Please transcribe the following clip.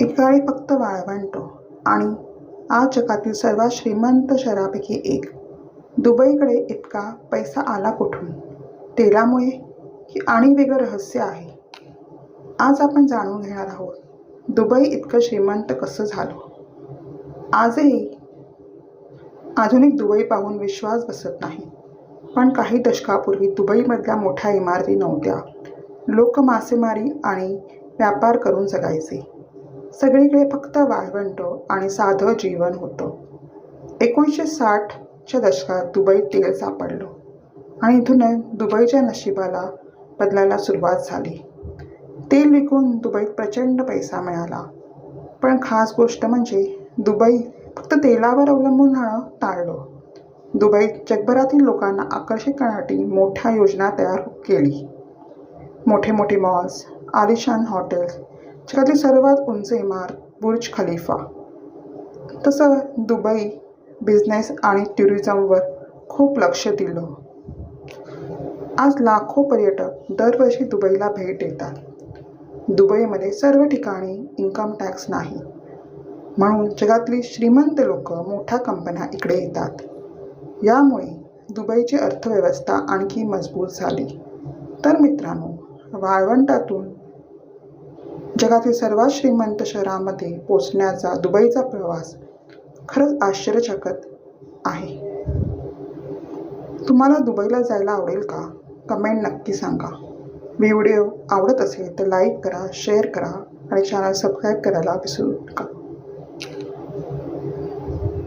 एकेकाळी फक्त वाळवंट आणि आज जगातील सर्वात श्रीमंत शहरापैकी एक. दुबईकडे इतका पैसा आला कुठून? तेलामुळे की आणि वेगळं रहस्य आहे? आज आपण जाणून घेणार आहोत. दुबई इतकं श्रीमंत कसं झालं? आजही आधुनिक दुबई पाहून विश्वास बसत नाही. पण काही दशकापूर्वी दुबईमधल्या मोठ्या इमारती नव्हत्या. लोक मासेमारी आणि व्यापार करून जगायचे. सगळीकडे फक्त वाळवंट आणि साधं जीवन होतं. 1960च्या दशकात दुबईत तेल सापडलं आणि इथूनच दुबईच्या नशिबाला बदलायला सुरुवात झाली. तेल विकून दुबईत प्रचंड पैसा मिळाला. पण खास गोष्ट म्हणजे दुबई फक्त तेलावर अवलंबून राहणं टाळलं. दुबईत जगभरातील लोकांना आकर्षित करण्यासाठी मोठ्या योजना तयार केली. मोठे मोठे मॉल्स, आलिशान हॉटेल्स, जगातील सर्वात उंच इमारत बुर्ज खलिफा. तसं दुबई बिझनेस आणि टुरिझमवर खूप लक्ष दिलं. आज लाखो पर्यटक दरवर्षी दुबईला भेट देतात. दुबईमध्ये सर्व ठिकाणी इन्कम टॅक्स नाही, म्हणून जगातली श्रीमंत लोक, मोठ्या कंपन्या इकडे येतात. यामुळे दुबईची अर्थव्यवस्था आणखी मजबूत झाली. तर मित्रांनो, वाळवंटातून जगातील सर्वात श्रीमंत शहरामध्ये पोचण्याचा दुबईचा प्रवास खरंच आश्चर्यचकित आहे. तुम्हाला दुबईला जायला आवडेल का? कमेंट नक्की सांगा. व्हिडिओ आवडत असेल तर लाईक करा, शेअर करा आणि चॅनल सबस्क्राईब करायला विसरू नका.